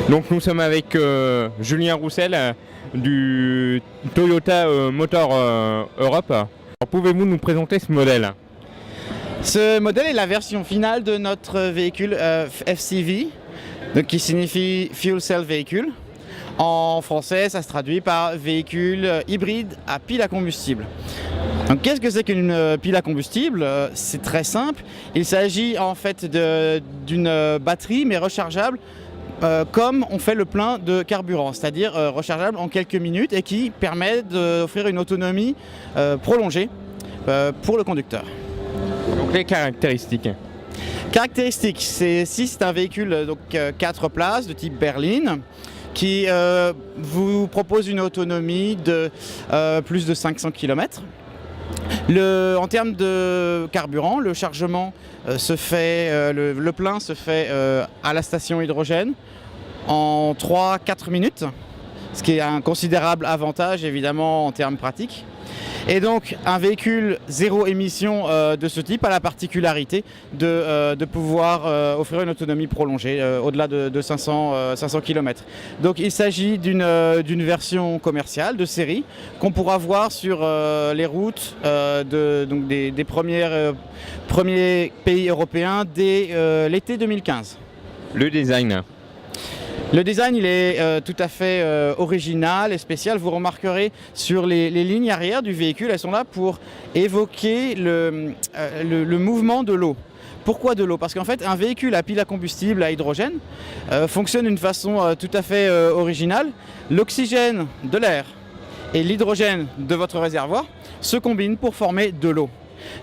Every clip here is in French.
Donc nous sommes avec Julien Roussel du Toyota Motor Europe. Alors, pouvez-vous nous présenter ce modèle? Ce modèle est la version finale de notre véhicule FCV, donc qui signifie Fuel Cell Vehicle. En français, ça se traduit par véhicule hybride à pile à combustible. Donc, qu'est-ce que c'est qu'une pile à combustible? C'est très simple. Il s'agit en fait d'une batterie mais rechargeable comme on fait le plein de carburant, c'est-à-dire rechargeable en quelques minutes et qui permet d'offrir une autonomie prolongée pour le conducteur. Donc les caractéristiques. Caractéristiques, c'est un véhicule donc 4 places de type berline qui vous propose une autonomie de plus de 500 km. En termes de carburant, le chargement se fait, le plein se fait à la station hydrogène en 3-4 minutes, ce qui est un considérable avantage évidemment en termes pratiques. Et donc un véhicule zéro émission de ce type a la particularité de pouvoir offrir une autonomie prolongée au-delà de 500 km. Donc il s'agit d'une version commerciale de série qu'on pourra voir sur les routes des premiers pays européens dès l'été 2015. Le design. Le design, il est tout à fait original et spécial. Vous remarquerez sur les lignes arrière du véhicule, elles sont là pour évoquer le mouvement de l'eau. Pourquoi de l'eau? Parce qu'en fait, un véhicule à pile à combustible à hydrogène fonctionne d'une façon tout à fait originale. L'oxygène de l'air et l'hydrogène de votre réservoir se combinent pour former de l'eau.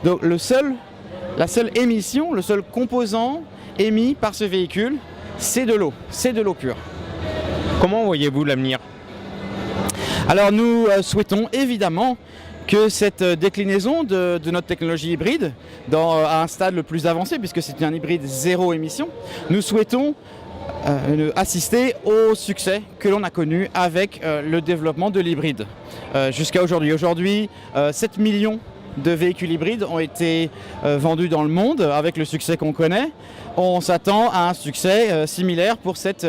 Donc la seule émission, le seul composant émis par ce véhicule, c'est de l'eau pure. Comment voyez-vous l'avenir? Alors nous souhaitons évidemment que cette déclinaison de notre technologie hybride à un stade le plus avancé, puisque c'est un hybride zéro émission, nous souhaitons assister au succès que l'on a connu avec le développement de l'hybride jusqu'à aujourd'hui. Aujourd'hui, 7 millions de véhicules hybrides ont été vendus dans le monde avec le succès qu'on connaît. On s'attend à un succès similaire pour cette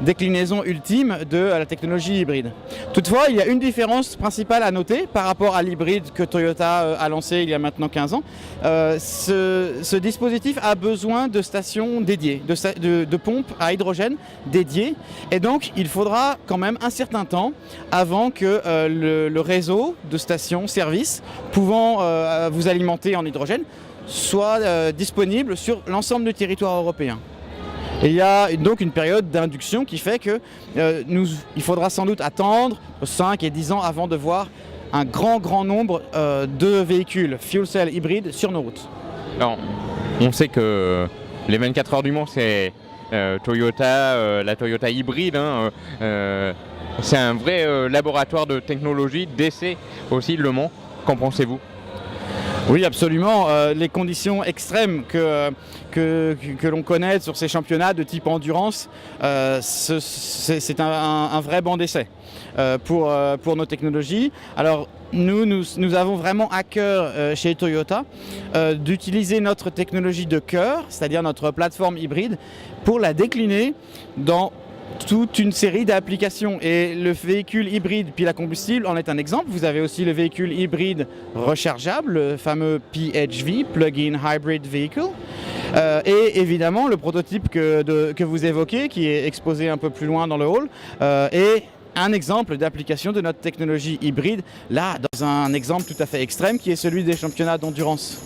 déclinaison ultime de la technologie hybride. Toutefois, il y a une différence principale à noter par rapport à l'hybride que Toyota a lancé il y a maintenant 15 ans. Ce dispositif a besoin de stations dédiées, de pompes à hydrogène dédiées. Et donc, il faudra quand même un certain temps avant que le réseau de stations-service pouvant vous alimenter en hydrogène soit disponible sur l'ensemble du territoire européen. Et il y a donc une période d'induction qui fait que il faudra sans doute attendre 5 et 10 ans avant de voir un grand nombre de véhicules fuel cell hybrides sur nos routes. Alors, on sait que les 24 heures du Mans, c'est Toyota, la Toyota hybride. C'est un vrai laboratoire de technologie, d'essai aussi, Le Mans. Qu'en pensez-vous? Oui, absolument. Les conditions extrêmes que l'on connaît sur ces championnats de type endurance, c'est un vrai banc d'essai pour nos technologies. Alors, nous avons vraiment à cœur chez Toyota d'utiliser notre technologie de cœur, c'est-à-dire notre plateforme hybride, pour la décliner dans toute une série d'applications. Et le véhicule hybride pile à combustible en est un exemple. Vous avez aussi le véhicule hybride rechargeable, le fameux PHV, Plug-in Hybrid Vehicle. Et évidemment, le prototype que vous évoquez, qui est exposé un peu plus loin dans le hall, est un exemple d'application de notre technologie hybride, là, dans un exemple tout à fait extrême, qui est celui des championnats d'endurance.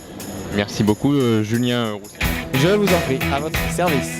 Merci beaucoup, Julien Roussel. Je vous en prie, à votre service.